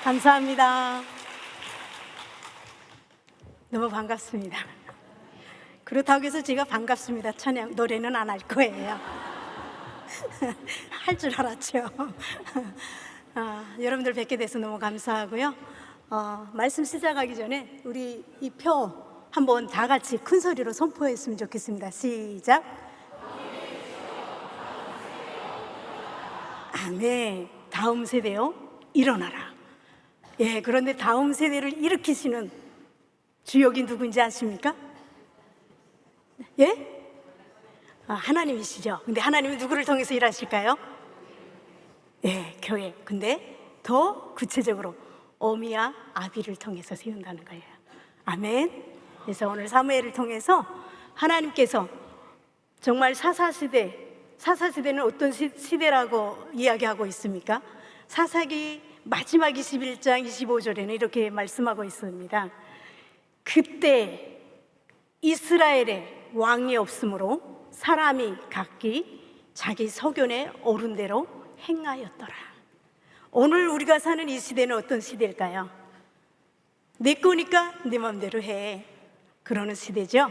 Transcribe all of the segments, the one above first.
감사합니다. 너무 반갑습니다. 그렇다고 해서 제가 반갑습니다 찬양 노래는 안 할 거예요. 할 줄 알았죠. 여러분들 뵙게 돼서 너무 감사하고요. 말씀 시작하기 전에 우리 이 표 한번 다 같이 큰 소리로 선포했으면 좋겠습니다. 시작. 아멘. 다음 세대요 일어나라. 예, 그런데 다음 세대를 일으키시는 주역이 누군지 아십니까? 예? 하나님이시죠. 근데 하나님은 누구를 통해서 일하실까요? 예, 교회. 근데 더 구체적으로 어미와 아비를 통해서 세운다는 거예요. 아멘. 그래서 오늘 사무엘을 통해서 하나님께서 정말 사사시대는 어떤 시대라고 이야기하고 있습니까? 사사기 마지막 21장 25절에는 이렇게 말씀하고 있습니다. 그때 이스라엘에 왕이 없으므로 사람이 각기 자기 소견에 오른 대로 행하였더라. 오늘 우리가 사는 이 시대는 어떤 시대일까요? 내 거니까 내 마음대로 해, 그러는 시대죠.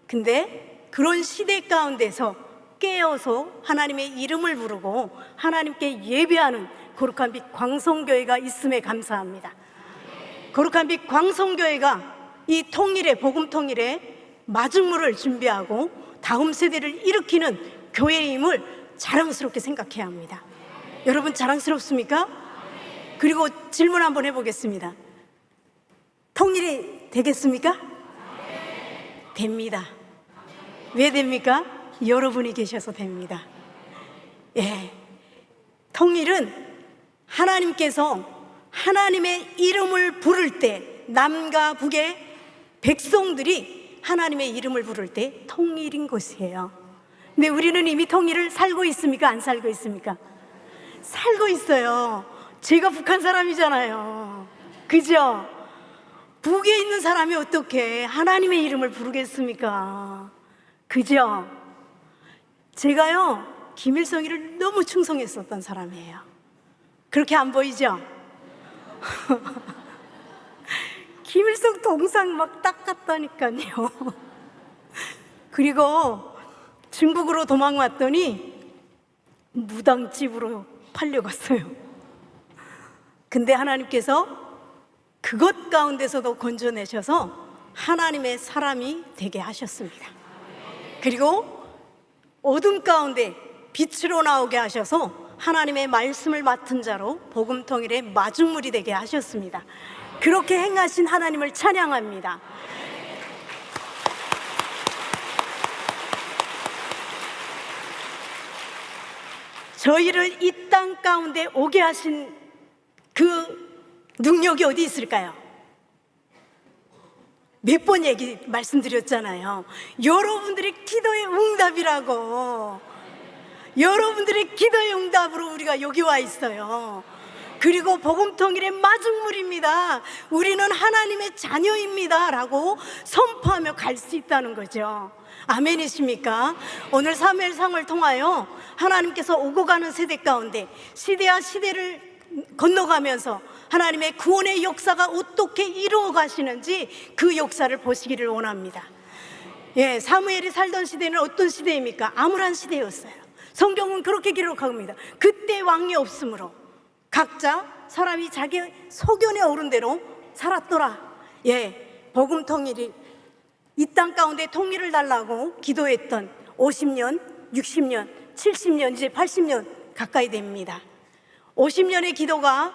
근데 그런 시대 가운데서 깨어서 하나님의 이름을 부르고 하나님께 예배하는 거룩한 빛 광성교회가 있음에 감사합니다. 거룩한 빛 광성교회가 이 통일의 복음 통일의 마중물을 준비하고 다음 세대를 일으키는 교회임을 자랑스럽게 생각해야 합니다. 여러분 자랑스럽습니까? 그리고 질문 한번 해보겠습니다. 통일이 되겠습니까? 됩니다. 왜 됩니까? 여러분이 계셔서 됩니다. 예, 통일은 하나님께서 하나님의 이름을 부를 때, 남과 북의 백성들이 하나님의 이름을 부를 때 통일인 것이에요. 근데 우리는 이미 통일을 살고 있습니까? 안 살고 있습니까? 살고 있어요. 제가 북한 사람이잖아요. 그죠? 북에 있는 사람이 어떻게 하나님의 이름을 부르겠습니까? 그죠? 제가요 김일성이를 너무 충성했었던 사람이에요. 그렇게 안 보이죠? 김일성 동상 막 닦았다니까요. 그리고 중국으로 도망왔더니 무당집으로 팔려갔어요. 근데 하나님께서 그것 가운데서도 건져내셔서 하나님의 사람이 되게 하셨습니다. 그리고 어둠 가운데 빛으로 나오게 하셔서 하나님의 말씀을 맡은 자로 복음 통일의 마중물이 되게 하셨습니다. 그렇게 행하신 하나님을 찬양합니다. 저희를 이 땅 가운데 오게 하신 그 능력이 어디 있을까요? 몇 번 말씀드렸잖아요. 여러분들의 기도의 응답이라고. 여러분들의 기도의 응답으로 우리가 여기 와 있어요. 그리고 복음통일의 마중물입니다. 우리는 하나님의 자녀입니다 라고 선포하며 갈 수 있다는 거죠. 아멘이십니까? 오늘 사무엘상을 통하여 하나님께서 오고 가는 세대 가운데 시대와 시대를 건너가면서 하나님의 구원의 역사가 어떻게 이루어 가시는지 그 역사를 보시기를 원합니다. 예, 사무엘이 살던 시대는 어떤 시대입니까? 암울한 시대였어요. 성경은 그렇게 기록합니다. 그때 왕이 없으므로 각자 사람이 자기 소견에 오른 대로 살았더라. 예, 복음 통일이 이 땅 가운데 통일을 달라고 기도했던 50년, 60년, 70년, 이제 80년 가까이 됩니다. 50년의 기도가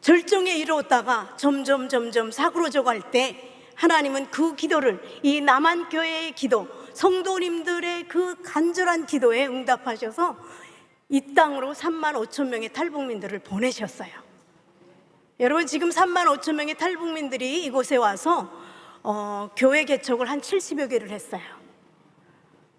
절정에 이르렀다가 점점 사그러져 갈 때 하나님은 그 기도를, 이 남한 교회의 기도, 성도님들의 그 간절한 기도에 응답하셔서 이 땅으로 3만 5천 명의 탈북민들을 보내셨어요. 여러분, 지금 3만 5천 명의 탈북민들이 이곳에 와서 교회 개척을 한 70여 개를 했어요.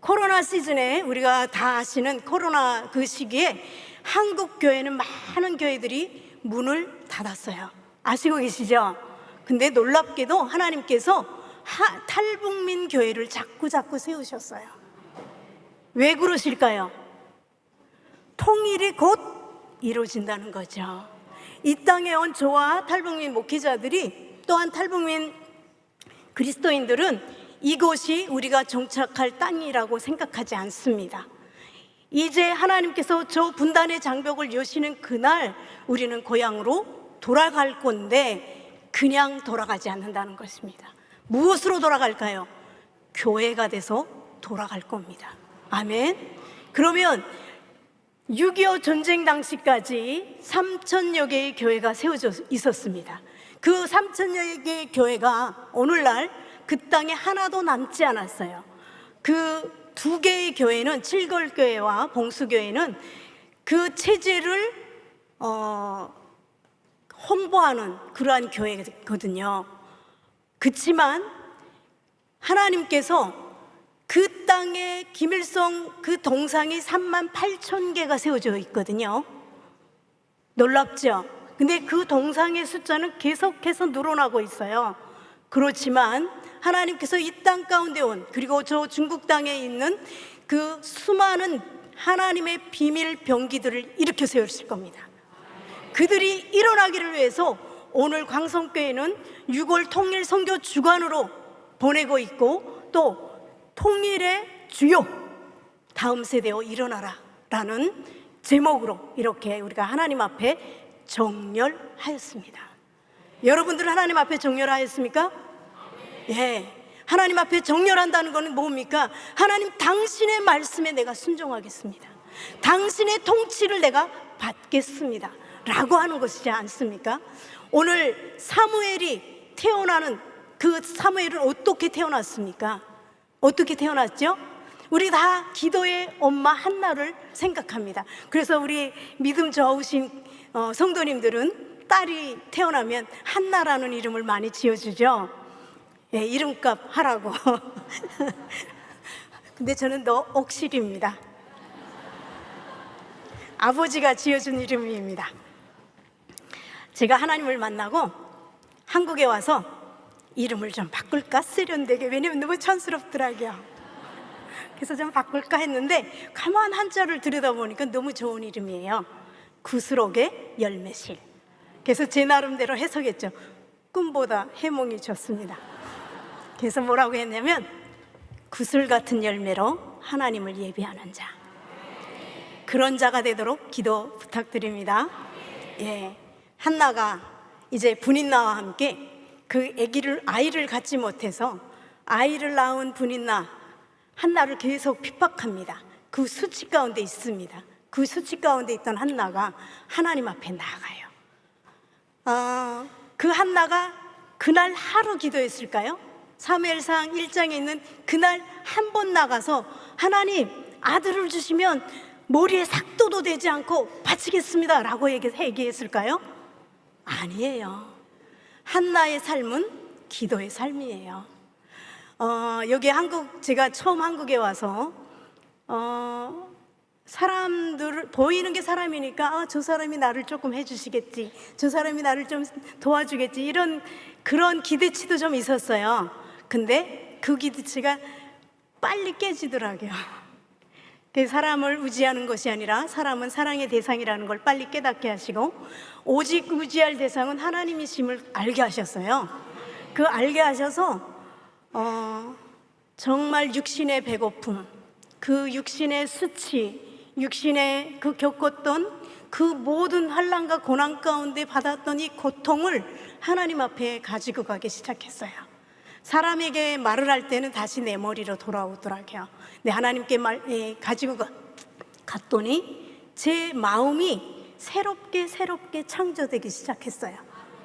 코로나 시즌에 우리가 다 아시는 코로나 그 시기에 한국 교회는 많은 교회들이 문을 닫았어요. 아시고 계시죠? 근데 놀랍게도 하나님께서 탈북민 교회를 자꾸 세우셨어요. 왜 그러실까요? 통일이 곧 이루어진다는 거죠. 이 땅에 온 저와 탈북민 목회자들이, 또한 탈북민 그리스도인들은 이곳이 우리가 정착할 땅이라고 생각하지 않습니다. 이제 하나님께서 저 분단의 장벽을 여시는 그날 우리는 고향으로 돌아갈 건데 그냥 돌아가지 않는다는 것입니다. 무엇으로 돌아갈까요? 교회가 돼서 돌아갈 겁니다. 아멘. 그러면 6.25 전쟁 당시까지 3,000여 개의 교회가 세워져 있었습니다. 그 3,000여 개의 교회가 오늘날 그 땅에 하나도 남지 않았어요. 그 두 개의 교회는, 칠걸교회와 봉수교회는 그 체제를 홍보하는 그러한 교회거든요. 그렇지만 하나님께서 그 땅에 김일성 그 동상이 38,000개가 세워져 있거든요. 놀랍죠? 근데 그 동상의 숫자는 계속해서 늘어나고 있어요. 그렇지만 하나님께서 이 땅 가운데 온, 그리고 저 중국 땅에 있는 그 수많은 하나님의 비밀 병기들을 일으켜 세우실 겁니다. 그들이 일어나기를 위해서 오늘 광성교회는 6월 통일 선교 주간으로 보내고 있고, 또 통일의 주요 다음 세대여 일어나라 라는 제목으로 이렇게 우리가 하나님 앞에 정렬하였습니다. 여러분들은 하나님 앞에 정렬하였습니까? 예. 하나님 앞에 정렬한다는 것은 뭡니까? 하나님, 당신의 말씀에 내가 순종하겠습니다. 당신의 통치를 내가 받겠습니다 라고 하는 것이지 않습니까? 오늘 사무엘이 태어나는, 그 사무엘은 어떻게 태어났습니까? 어떻게 태어났죠? 우리 다 기도의 엄마 한나를 생각합니다. 그래서 우리 믿음 좋으신 성도님들은 딸이 태어나면 한나라는 이름을 많이 지어주죠. 예, 이름값 하라고. 근데 저는 옥실입니다. 아버지가 지어준 이름입니다. 제가 하나님을 만나고 한국에 와서 이름을 좀 바꿀까 세련되게, 왜냐면 너무 촌스럽더라고요. 그래서 좀 바꿀까 했는데 가만 한자를 들여다보니까 너무 좋은 이름이에요. 구슬옥의 열매실. 그래서 제 나름대로 해석했죠. 꿈보다 해몽이 좋습니다. 그래서 뭐라고 했냐면, 구슬 같은 열매로 하나님을 예배하는 자, 그런 자가 되도록 기도 부탁드립니다. 예, 한나가 이제 분인나와 함께 그 아이를 갖지 못해서 아이를 낳은 분인나 한나를 계속 핍박합니다. 그 수치 가운데 있습니다. 그 수치 가운데 있던 한나가 하나님 앞에 나아가요. 그 한나가 그날 하루 기도했을까요? 사무엘상 1장에 있는 그날 한 번 나가서 하나님, 아들을 주시면 머리에 삭도도 되지 않고 바치겠습니다 라고 얘기했을까요? 아니에요. 한나의 삶은 기도의 삶이에요. 여기 제가 처음 한국에 와서 사람들 보이는 게 사람이니까 저 사람이 나를 조금 해주시겠지, 저 사람이 나를 좀 도와주겠지, 그런 기대치도 좀 있었어요. 근데 그 기대치가 빨리 깨지더라고요. 사람을 의지하는 것이 아니라 사람은 사랑의 대상이라는 걸 빨리 깨닫게 하시고, 오직 의지할 대상은 하나님이심을 알게 하셨어요. 그 알게 하셔서 정말 육신의 배고픔, 그 육신의 수치, 육신의 그 겪었던 그 모든 환난과 고난 가운데 받았던 이 고통을 하나님 앞에 가지고 가기 시작했어요. 사람에게 말을 할 때는 다시 내 머리로 돌아오더라고요. 근데 하나님께 가지고 갔더니 제 마음이 새롭게 창조되기 시작했어요.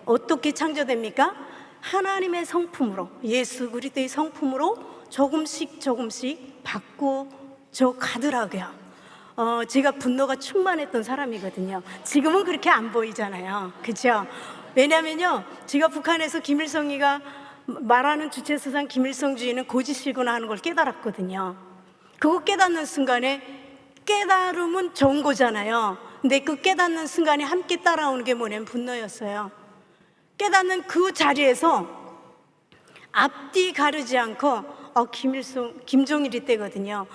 어떻게 창조됩니까? 하나님의 성품으로, 예수 그리스도의 성품으로 조금씩 바꾸어 가더라고요. 제가 분노가 충만했던 사람이거든요. 지금은 그렇게 안 보이잖아요. 그렇죠? 왜냐면요, 제가 북한에서 김일성이가 말하는 주체사상 김일성주의는 거짓이구나 하는 걸 깨달았거든요. 그거 깨닫는 순간에, 깨달음은 좋은 거잖아요. 근데 그 깨닫는 순간에 함께 따라오는 게 뭐냐면 분노였어요. 깨닫는 그 자리에서 앞뒤 가르지 않고 김종일이 때거든요.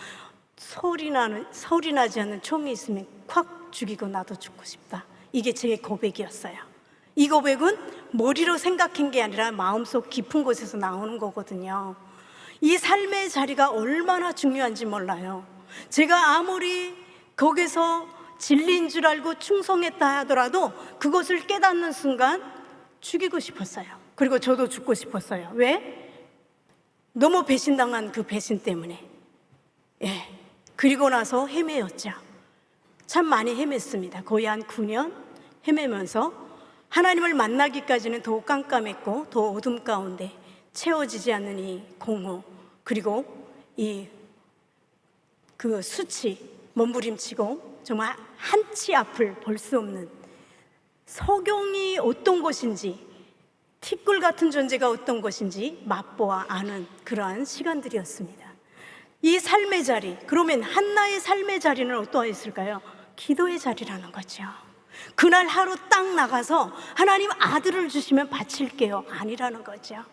소리 나지 않는 총이 있으면 콱 죽이고 나도 죽고 싶다. 이게 제 고백이었어요. 이 고백은 머리로 생각한 게 아니라 마음속 깊은 곳에서 나오는 거거든요. 이 삶의 자리가 얼마나 중요한지 몰라요. 제가 아무리 거기서 진리인 줄 알고 충성했다 하더라도 그것을 깨닫는 순간 죽이고 싶었어요. 그리고 저도 죽고 싶었어요. 왜? 너무 배신당한 그 배신 때문에. 예. 그리고 나서 헤매였죠. 참 많이 헤맸습니다. 거의 한 9년 헤매면서 하나님을 만나기까지는 더 깜깜했고 더 어둠 가운데 채워지지 않는 이 공허, 그리고 그 수치 몸부림치고 정말 한치 앞을 볼 수 없는, 석용이 어떤 것인지, 티끌 같은 존재가 어떤 것인지 맛보아 아는 그러한 시간들이었습니다. 이 삶의 자리, 그러면 한나의 삶의 자리는 어떠했을까요? 기도의 자리라는 거죠. 그날 하루 딱 나가서 하나님 아들을 주시면 바칠게요 아니라는 거죠.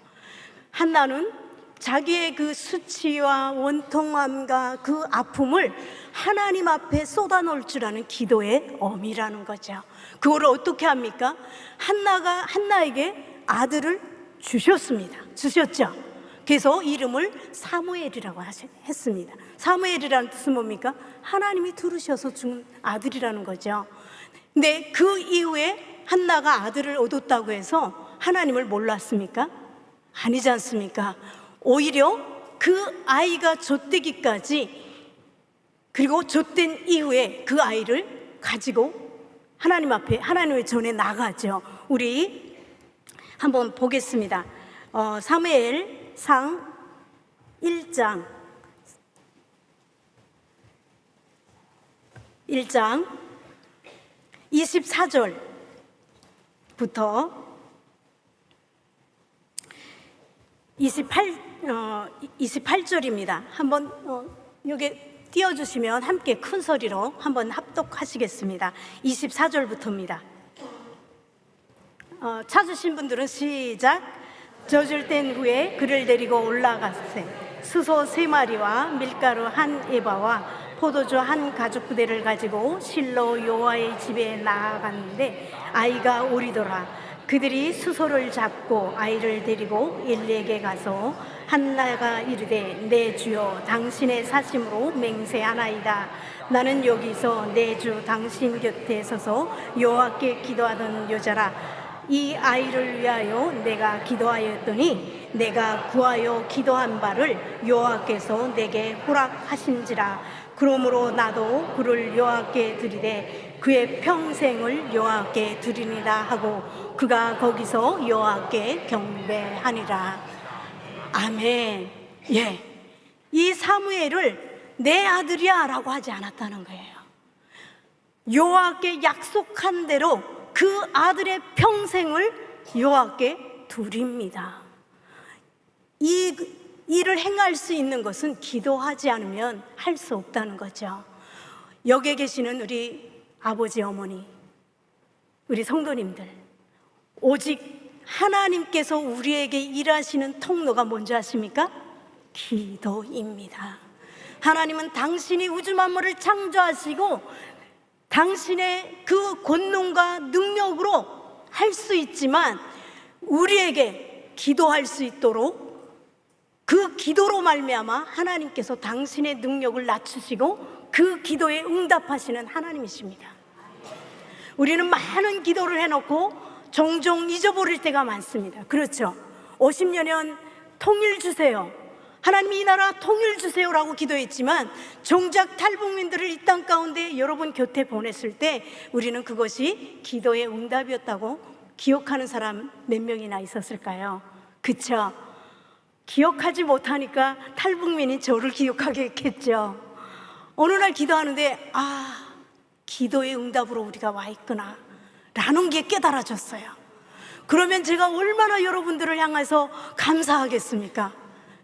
한나는 자기의 그 수치와 원통함과 그 아픔을 하나님 앞에 쏟아놓을 줄 아는 기도의 어미라는 거죠. 그거를 어떻게 합니까? 한나에게 아들을 주셨죠. 그래서 이름을 사무엘이라고 했습니다. 사무엘이라는 뜻은 뭡니까? 하나님이 들으셔서 준 아들이라는 거죠. 근데 그 이후에 한나가 아들을 얻었다고 해서 하나님을 몰랐습니까? 아니지 않습니까? 오히려 그 아이가 젖되기까지, 그리고 젖된 이후에 그 아이를 가지고 하나님 앞에, 하나님의 전에 나가죠. 우리 한번 보겠습니다. 사무엘상 1장 24절부터 28절입니다. 한번 여기 띄워주시면 함께 큰 소리로 한번 합독하시겠습니다. 24절부터입니다. 찾으신 분들은 시작. 젖을 뗀 후에 그를 데리고 올라가세. 수소 3마리와 밀가루 1에바와 포도주 1가죽부대를 가지고 실로 여호와의 집에 나아갔는데 아이가 오리더라. 그들이 수소를 잡고 아이를 데리고 엘리에게 가서 한나가 이르되 내 주여 당신의 사심으로 맹세하나이다. 나는 여기서 내 주 당신 곁에 서서 여호와께 기도하던 여자라. 이 아이를 위하여 내가 기도하였더니 내가 구하여 기도한 바를 여호와께서 내게 허락하신지라. 그러므로 나도 그를 여호와께 드리되 그의 평생을 여호와께 드리니라 하고 그가 거기서 여호와께 경배하니라. 아멘. 예, 이 사무엘을 내 아들이야 라고 하지 않았다는 거예요. 여호와께 약속한 대로 그 아들의 평생을 여호와께 드립니다. 이 일을 행할 수 있는 것은 기도하지 않으면 할 수 없다는 거죠. 여기에 계시는 우리 아버지, 어머니, 우리 성도님들, 오직 하나님께서 우리에게 일하시는 통로가 뭔지 아십니까? 기도입니다. 하나님은 당신이 우주 만물을 창조하시고 당신의 그 권능과 능력으로 할 수 있지만 우리에게 기도할 수 있도록 그 기도로 말미암아 하나님께서 당신의 능력을 낮추시고 그 기도에 응답하시는 하나님이십니다. 우리는 많은 기도를 해놓고 종종 잊어버릴 때가 많습니다. 그렇죠? 50년 통일 주세요, 하나님 이 나라 통일 주세요라고 기도했지만 정작 탈북민들을 이 땅 가운데 여러분 곁에 보냈을 때 우리는 그것이 기도의 응답이었다고 기억하는 사람 몇 명이나 있었을까요? 그쵸? 기억하지 못하니까 탈북민이 저를 기억하게 했겠죠. 어느 날 기도하는데 기도의 응답으로 우리가 와 있구나 라는 게 깨달아졌어요. 그러면 제가 얼마나 여러분들을 향해서 감사하겠습니까?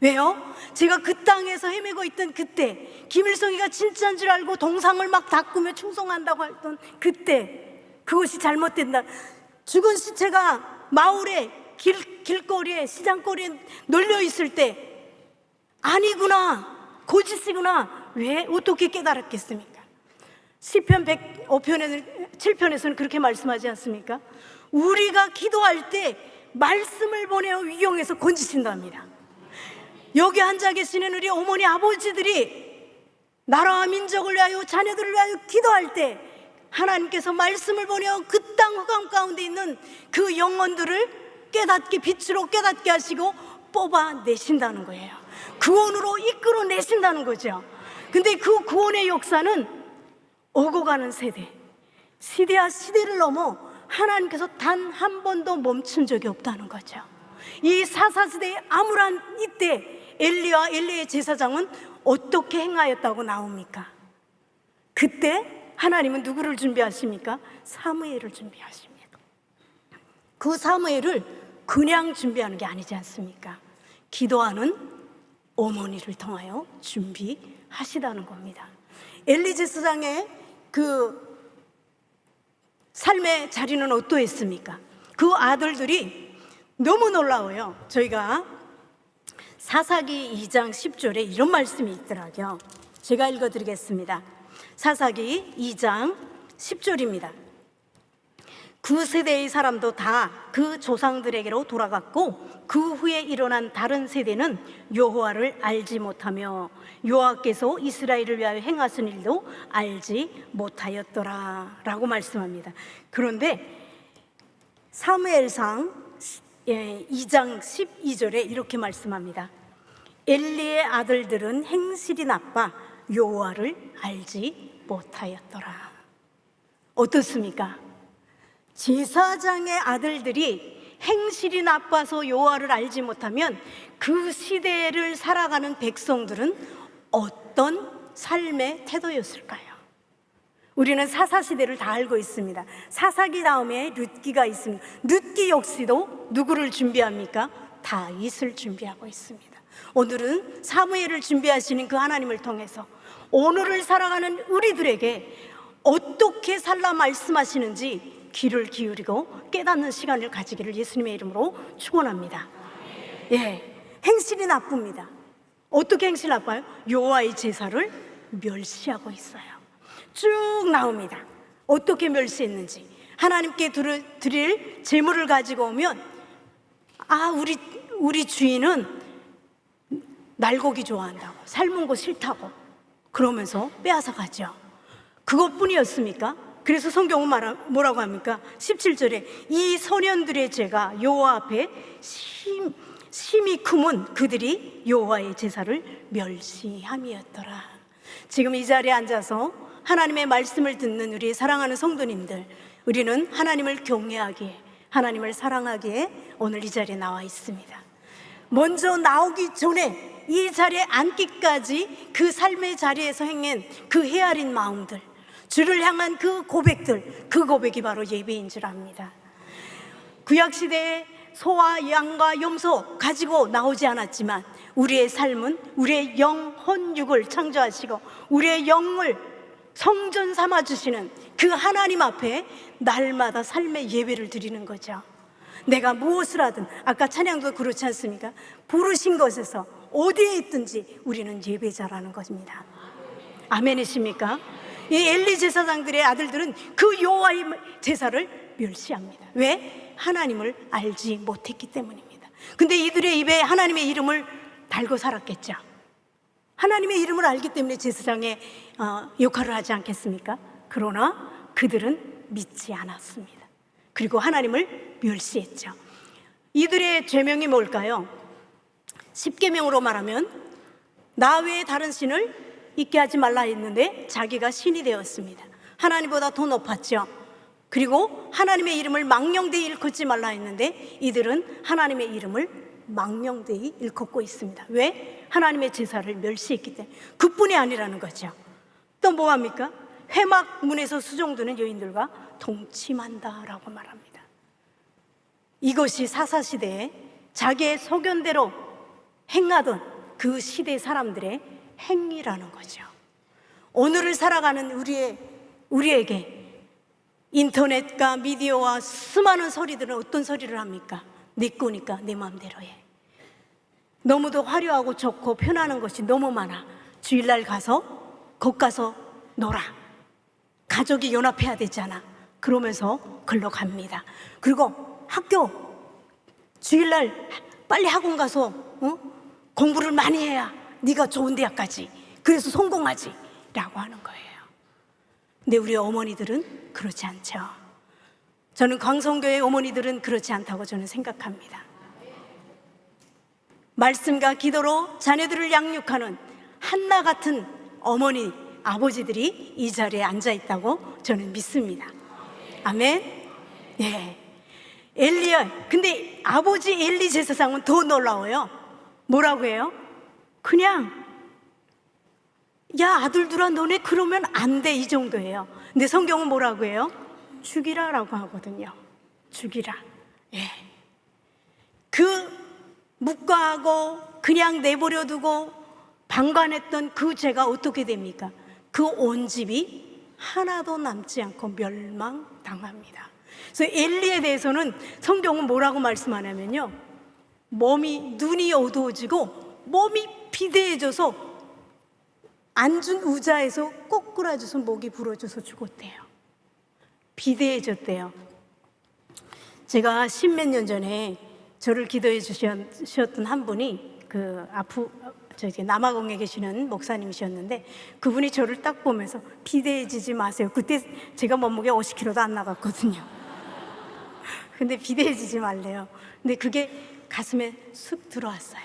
왜요? 제가 그 땅에서 헤매고 있던 그때, 김일성이가 진짜인 줄 알고 동상을 막 닦으며 충성한다고 했던 그때, 그것이 잘못된다. 죽은 시체가 마을에 길거리에, 시장거리에 널려 있을 때 아니구나, 거짓이구나, 왜 어떻게 깨달았겠습니까? 시편 105편에서 7편에서는 그렇게 말씀하지 않습니까? 우리가 기도할 때 말씀을 보내어 위용해서 건지신답니다. 여기 앉아 계시는 우리 어머니 아버지들이 나라와 민족을 위하여 자녀들을 위하여 기도할 때 하나님께서 말씀을 보내어 그 땅 흑암 가운데 있는 그 영혼들을 깨닫게, 빛으로 깨닫게 하시고 뽑아내신다는 거예요. 구원으로 이끌어내신다는 거죠. 근데 그 구원의 역사는 오고 가는 세대, 시대와 시대를 넘어 하나님께서 단 한 번도 멈춘 적이 없다는 거죠. 이 사사시대의 암울한 이때 엘리와 엘리의 제사장은 어떻게 행하였다고 나옵니까? 그때 하나님은 누구를 준비하십니까? 사무엘을 준비하십니다. 그 사무엘을 그냥 준비하는 게 아니지 않습니까? 기도하는 어머니를 통하여 준비하시다는 겁니다. 엘리 제사장의 그 삶의 자리는 어떠했습니까? 그 아들들이 너무 놀라워요. 저희가 사사기 2장 10절에 이런 말씀이 있더라고요. 제가 읽어드리겠습니다. 사사기 2장 10절입니다. 그 세대의 사람도 다 그 조상들에게로 돌아갔고 그 후에 일어난 다른 세대는 여호와를 알지 못하며 여호와께서 이스라엘을 위하여 행하신 일도 알지 못하였더라 라고 말씀합니다. 그런데 사무엘상 2장 12절에 이렇게 말씀합니다. 엘리의 아들들은 행실이 나빠 여호와를 알지 못하였더라. 어떻습니까? 제사장의 아들들이 행실이 나빠서 여호와를 알지 못하면 그 시대를 살아가는 백성들은 어떤 삶의 태도였을까요? 우리는 사사시대를 다 알고 있습니다. 사사기 다음에 룻기가 있습니다. 룻기 역시도 누구를 준비합니까? 다윗을 준비하고 있습니다. 오늘은 사무엘을 준비하시는 그 하나님을 통해서 오늘을 살아가는 우리들에게 어떻게 살라 말씀하시는지 귀를 기울이고 깨닫는 시간을 가지기를 예수님의 이름으로 축원합니다. 행실이 나쁩니다. 어떻게 행실이 나빠요? 여호와의 제사를 멸시하고 있어요. 쭉 나옵니다. 어떻게 멸시했는지. 하나님께 드릴 제물을 가지고 오면 우리 주인은 날고기 좋아한다고, 삶은 거 싫다고 그러면서 빼앗아 가죠. 그것뿐이었습니까? 그래서 성경은 뭐라고 합니까? 17절에 이 소년들의 죄가 여호와 앞에 심히 크면 그들이 여호와의 제사를 멸시함이었더라. 지금 이 자리에 앉아서 하나님의 말씀을 듣는 우리 사랑하는 성도님들, 우리는 하나님을 경외하기에, 하나님을 사랑하기에 오늘 이 자리에 나와 있습니다. 먼저 나오기 전에 이 자리에 앉기까지 그 삶의 자리에서 행한 그 헤아린 마음들, 주를 향한 그 고백들, 그 고백이 바로 예배인 줄 압니다. 구약시대에 소와 양과 염소 가지고 나오지 않았지만 우리의 삶은 우리의 영혼육을 창조하시고 우리의 영을 성전 삼아주시는 그 하나님 앞에 날마다 삶의 예배를 드리는 거죠. 내가 무엇을 하든, 아까 찬양도 그렇지 않습니까? 부르신 것에서 어디에 있든지 우리는 예배자라는 것입니다. 아멘이십니까? 이 엘리 제사장들의 아들들은 그 여호와의 제사를 멸시합니다. 왜? 하나님을 알지 못했기 때문입니다. 근데 이들의 입에 하나님의 이름을 달고 살았겠죠. 하나님의 이름을 알기 때문에 제사장의 역할을 하지 않겠습니까? 그러나 그들은 믿지 않았습니다. 그리고 하나님을 멸시했죠. 이들의 죄명이 뭘까요? 10계명으로 말하면 나 외에 다른 신을 있게 하지 말라 했는데 자기가 신이 되었습니다. 하나님보다 더 높았죠. 그리고 하나님의 이름을 망령되이 일컫지 말라 했는데 이들은 하나님의 이름을 망령되이 일컫고 있습니다. 왜? 하나님의 제사를 멸시했기 때문에. 그뿐이 아니라는 거죠. 또 뭐합니까? 회막문에서 수종드는 여인들과 동침한다라고 말합니다. 이것이 사사시대에 자기의 소견대로 행하던 그 시대 사람들의 행위라는 거죠. 오늘을 살아가는 우리에게 인터넷과 미디어와 수많은 소리들은 어떤 소리를 합니까? 내 거니까 내 마음대로 해. 너무도 화려하고 좋고 편안한 것이 너무 많아. 주일날 가서 겉 가서 놀아. 가족이 연합해야 되잖아. 그러면서 글로 갑니다. 그리고 학교 주일날 빨리 학원 가서 공부를 많이 해야 네가 좋은 대학 가지, 그래서 성공하지 라고 하는 거예요. 근데 우리 어머니들은 그렇지 않죠. 저는 광성교회 어머니들은 그렇지 않다고 저는 생각합니다. 말씀과 기도로 자녀들을 양육하는 한나 같은 어머니, 아버지들이 이 자리에 앉아 있다고 저는 믿습니다. 아멘. 예. 엘리야, 근데 아버지 엘리 제사장은 더 놀라워요. 뭐라고 해요? 그냥 야 아들들아 너네 그러면 안 돼, 이 정도예요. 근데 성경은 뭐라고 해요? 죽이라라고 하거든요. 죽이라. 예. 그 묵과하고 그냥 내버려 두고 방관했던 그 죄가 어떻게 됩니까? 그 온 집이 하나도 남지 않고 멸망당합니다. 그래서 엘리에 대해서는 성경은 뭐라고 말씀하냐면요, 눈이 어두워지고 몸이 비대해져서 앉은 의자에서 꼬꾸라져서 목이 부러져서 죽었대요. 비대해졌대요. 제가 10몇 년 전에 저를 기도해 주셨던 한 분이 남아공에 계시는 목사님이셨는데, 그분이 저를 딱 보면서 비대해지지 마세요. 그때 제가 몸무게 50kg도 안 나갔거든요. 근데 비대해지지 말래요. 근데 그게 가슴에 쑥 들어왔어요.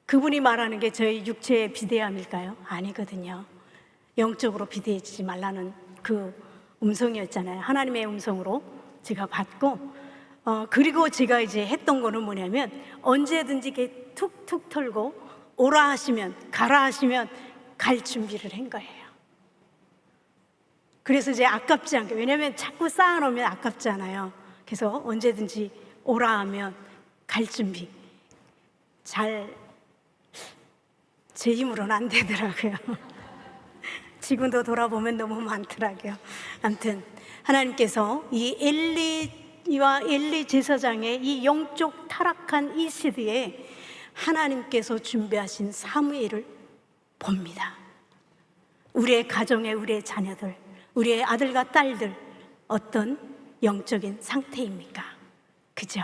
그분이 말하는 게 저희 육체의 비대함일까요? 아니거든요. 영적으로 비대해지지 말라는 그 음성이었잖아요. 하나님의 음성으로 제가 받고, 그리고 제가 이제 했던 거는 뭐냐면, 언제든지 이렇게 툭툭 털고 오라 하시면, 가라 하시면 갈 준비를 한 거예요. 그래서 이제 아깝지 않게, 왜냐면 자꾸 쌓아놓으면 아깝잖아요. 그래서 언제든지 오라 하면 갈 준비. 제 힘으로는 안 되더라고요. 지금도 돌아보면 너무 많더라고요. 아무튼 하나님께서 이 엘리와 엘리 제사장의 이 영적 타락한 이 시대에 하나님께서 준비하신 사무엘을 봅니다. 우리의 가정에, 우리의 자녀들, 우리의 아들과 딸들 어떤 영적인 상태입니까? 그죠?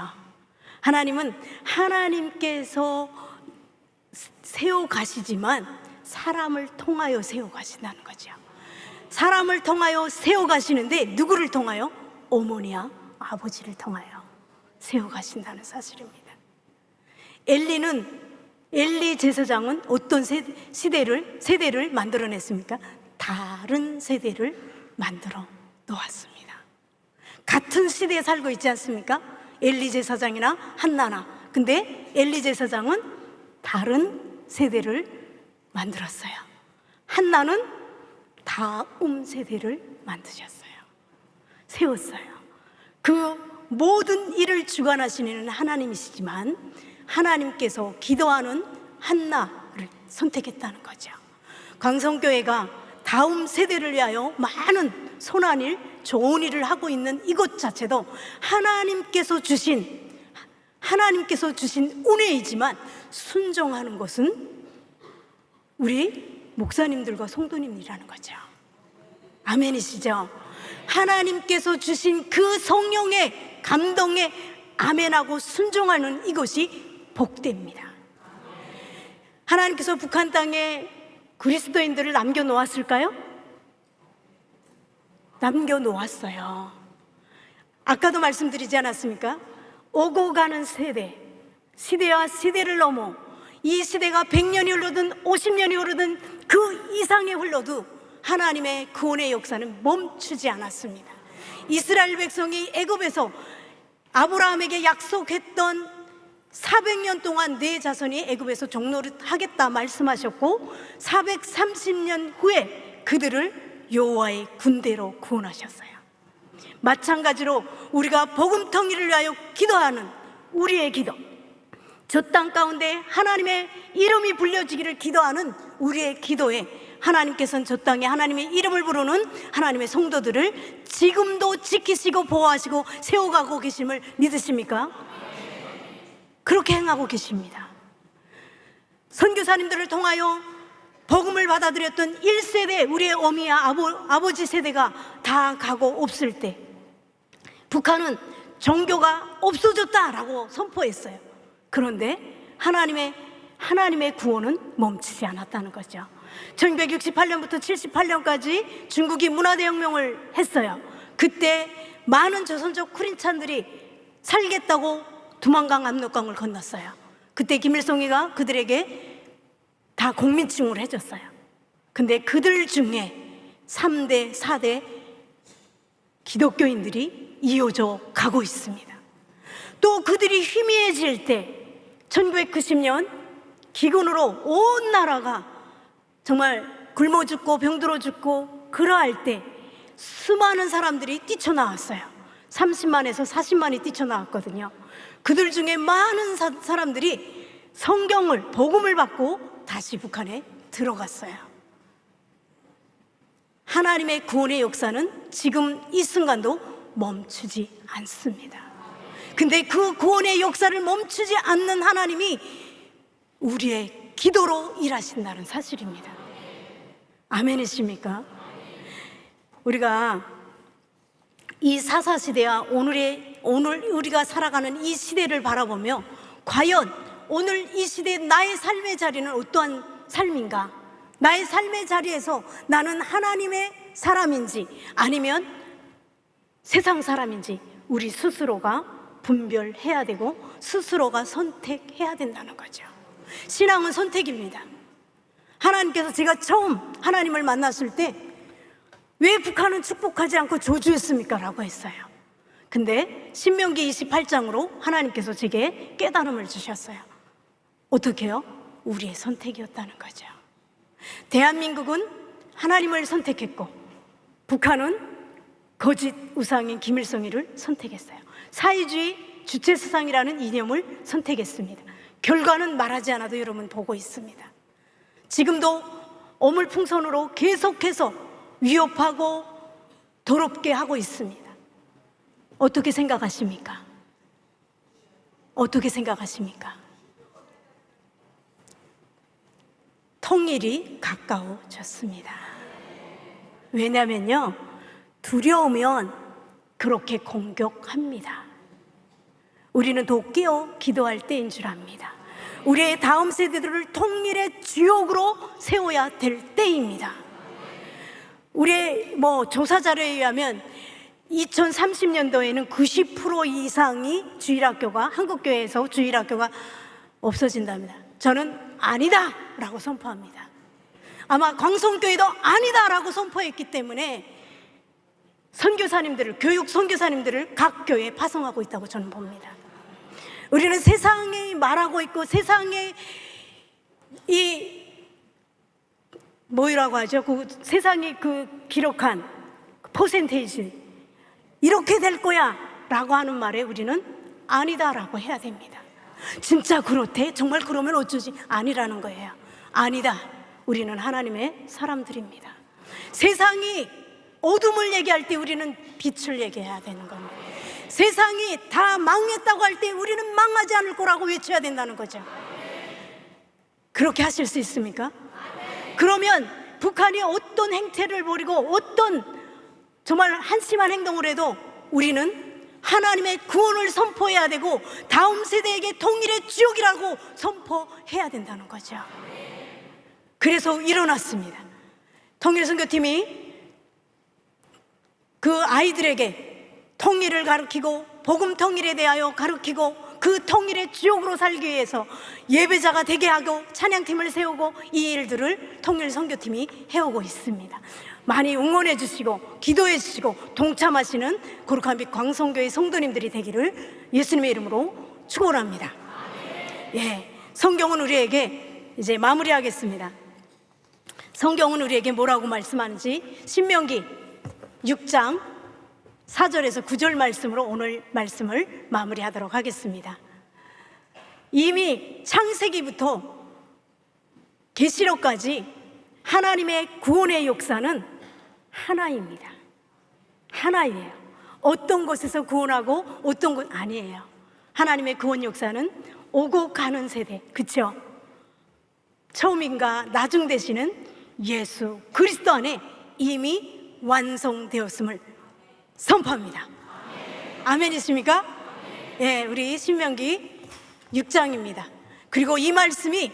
하나님은 하나님께서 세워 가시지만 사람을 통하여 세워 가신다는 거죠. 사람을 통하여 세워 가시는데 누구를 통하여? 어머니와 아버지를 통하여 세워 가신다는 사실입니다. 엘리 제사장은 어떤 세대를 만들어냈습니까? 다른 세대를 만들어 놓았습니다. 같은 시대에 살고 있지 않습니까? 엘리 제사장이나 한나나. 근데 엘리 제사장은 다른 세대를 만들었어요. 한나는 다음 세대를 만드셨어요. 세웠어요. 그 모든 일을 주관하시는 하나님이시지만 하나님께서 기도하는 한나를 선택했다는 거죠. 광성교회가 다음 세대를 위하여 많은 선한 일, 좋은 일을 하고 있는 이것 자체도 하나님께서 주신 은혜이지만, 순종하는 것은 우리 목사님들과 성도님이라는 거죠. 아멘이시죠? 하나님께서 주신 그 성령의 감동에 아멘하고 순종하는 이것이 복됩니다. 하나님께서 북한 땅에 그리스도인들을 남겨놓았을까요? 남겨놓았어요. 아까도 말씀드리지 않았습니까? 오고 가는 시대와 시대를 넘어 이 시대가 100년이 흐르든 50년이 흐르든 그 이상이 흘러도 하나님의 구원의 역사는 멈추지 않았습니다. 이스라엘 백성이 애굽에서 아브라함에게 약속했던 400년 동안 내 자손이 애굽에서 종노릇하겠다 말씀하셨고 430년 후에 그들을 여호와의 군대로 구원하셨어요. 마찬가지로 우리가 복음통일을 위하여 기도하는 우리의 기도, 저 땅 가운데 하나님의 이름이 불려지기를 기도하는 우리의 기도에 하나님께서는 저 땅에 하나님의 이름을 부르는 하나님의 성도들을 지금도 지키시고 보호하시고 세워가고 계심을 믿으십니까? 그렇게 행하고 계십니다. 선교사님들을 통하여 복음을 받아들였던 1세대 우리의 어미야 아버지 세대가 다 가고 없을 때 북한은 종교가 없어졌다라고 선포했어요. 그런데 하나님의 구원은 멈추지 않았다는 거죠. 1968년부터 78년까지 중국이 문화대혁명을 했어요. 그때 많은 조선족 쿠린찬들이 살겠다고 두만강 압록강을 건넜어요. 그때 김일성이가 그들에게 다 국민증을 해줬어요. 근데 그들 중에 3대, 4대 기독교인들이 이어져 가고 있습니다. 또 그들이 희미해질 때 1990년 기근으로 온 나라가 정말 굶어 죽고 병들어 죽고 그러할 때 수많은 사람들이 뛰쳐나왔어요. 30만에서 40만이 뛰쳐나왔거든요. 그들 중에 많은 사람들이 성경을, 복음을 받고 다시 북한에 들어갔어요. 하나님의 구원의 역사는 지금 이 순간도 멈추지 않습니다. 근데 그 구원의 역사를 멈추지 않는 하나님이 우리의 기도로 일하신다는 사실입니다. 아멘이십니까? 우리가 이 사사시대와 오늘 우리가 살아가는 이 시대를 바라보며 과연 오늘 이 시대 나의 삶의 자리는 어떠한 삶인가? 나의 삶의 자리에서 나는 하나님의 사람인지 아니면 세상 사람인지 우리 스스로가 분별해야 되고 스스로가 선택해야 된다는 거죠. 신앙은 선택입니다. 하나님께서 제가 처음 하나님을 만났을 때 왜 북한은 축복하지 않고 저주했습니까? 라고 했어요. 근데 신명기 28장으로 하나님께서 제게 깨달음을 주셨어요. 어떻게 해요? 우리의 선택이었다는 거죠. 대한민국은 하나님을 선택했고 북한은 거짓 우상인 김일성이를 선택했어요. 사회주의 주체사상이라는 이념을 선택했습니다. 결과는 말하지 않아도 여러분 보고 있습니다. 지금도 어물풍선으로 계속해서 위협하고 더럽게 하고 있습니다. 어떻게 생각하십니까? 어떻게 생각하십니까? 통일이 가까워졌습니다. 왜냐면요, 두려우면 그렇게 공격합니다. 우리는 더 깨어 기도할 때인 줄 압니다. 우리의 다음 세대들을 통일의 주역으로 세워야 될 때입니다. 우리의 조사 자료에 의하면 2030년도에는 90% 이상이 주일학교가 한국교회에서 주일학교가 없어진답니다. 저는 아니다 라고 선포합니다. 아마 광성교회도 아니다 라고 선포했기 때문에 선교사님들을, 교육 선교사님들을 각 교회에 파송하고 있다고 저는 봅니다. 우리는 세상이 말하고 있고 세상에 뭐라고 하죠? 세상이 기록한 퍼센테이지 이렇게 될 거야 라고 하는 말에 우리는 아니다 라고 해야 됩니다. 진짜 그렇대? 정말 그러면 어쩌지? 아니라는 거예요. 아니다. 우리는 하나님의 사람들입니다. 세상이 어둠을 얘기할 때 우리는 빛을 얘기해야 되는 겁니다. 세상이 다 망했다고 할 때 우리는 망하지 않을 거라고 외쳐야 된다는 거죠. 그렇게 하실 수 있습니까? 그러면 북한이 어떤 행태를 벌이고 어떤 정말 한심한 행동을 해도 우리는 하나님의 구원을 선포해야 되고 다음 세대에게 통일의 주역이라고 선포해야 된다는 거죠. 그래서 일어났습니다. 통일선교팀이 그 아이들에게 통일을 가르치고 복음 통일에 대하여 가르치고 그 통일의 주역으로 살기 위해서 예배자가 되게 하고 찬양팀을 세우고 이 일들을 통일선교팀이 해오고 있습니다. 많이 응원해 주시고 기도해 주시고 동참하시는 거룩한빛 광성교회 성도님들이 되기를 예수님의 이름으로 축원합니다. 예, 성경은 우리에게 이제 마무리하겠습니다. 성경은 우리에게 뭐라고 말씀하는지 신명기 6장 4절에서 9절 말씀으로 오늘 말씀을 마무리하도록 하겠습니다. 이미 창세기부터 계시록까지 하나님의 구원의 역사는 하나입니다. 하나예요. 어떤 곳에서 구원하고 어떤 곳 아니에요. 하나님의 구원 역사는 오고 가는 세대, 그렇죠? 처음인가 나중 되시는 예수 그리스도 안에 이미 완성되었음을 선포합니다. 아멘이십니까? 예, 우리 신명기 6장입니다. 그리고 이 말씀이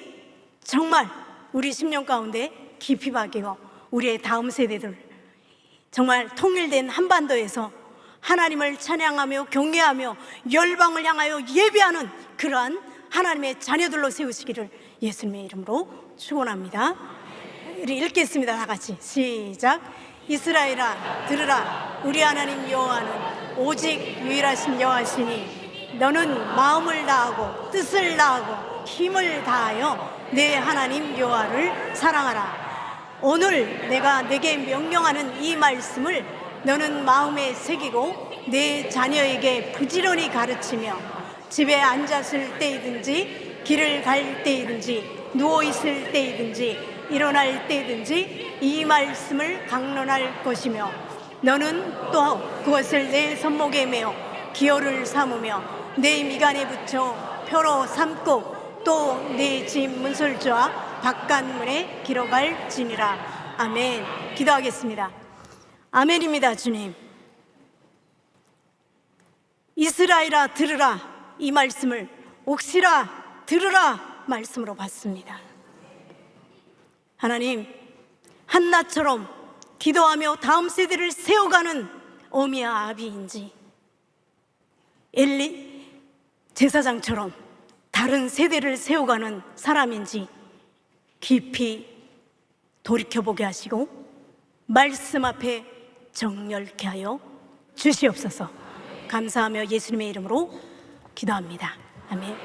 정말 우리 심령 가운데 깊이 박이고 우리의 다음 세대들 정말 통일된 한반도에서 하나님을 찬양하며 경외하며 열방을 향하여 예배하는 그러한 하나님의 자녀들로 세우시기를 예수님의 이름으로 축원합니다. 우리 읽겠습니다. 다 같이 시작. 이스라엘아 들으라. 우리 하나님 여호와는 오직 유일하신 여호와시니 너는 마음을 다하고 뜻을 다하고 힘을 다하여 내 하나님 여호와를 사랑하라. 오늘 내가 내게 명령하는 이 말씀을 너는 마음에 새기고 내 자녀에게 부지런히 가르치며 집에 앉았을 때이든지 길을 갈 때이든지 누워있을 때이든지 일어날 때든지 이 말씀을 강론할 것이며 너는 또 그것을 내 손목에 매어 기호를 삼으며 내 미간에 붙여 표로 삼고 또 내 집 문설주와 바깥문에 기록할지니라. 아멘. 기도하겠습니다. 아멘입니다. 주님, 이스라엘아 들으라 이 말씀을 옥시라 들으라 말씀으로 받습니다. 하나님, 한나처럼 기도하며 다음 세대를 세워가는 어미와 아비인지 엘리 제사장처럼 다른 세대를 세워가는 사람인지 깊이 돌이켜보게 하시고 말씀 앞에 정렬케 하여 주시옵소서. 감사하며 예수님의 이름으로 기도합니다. 아멘.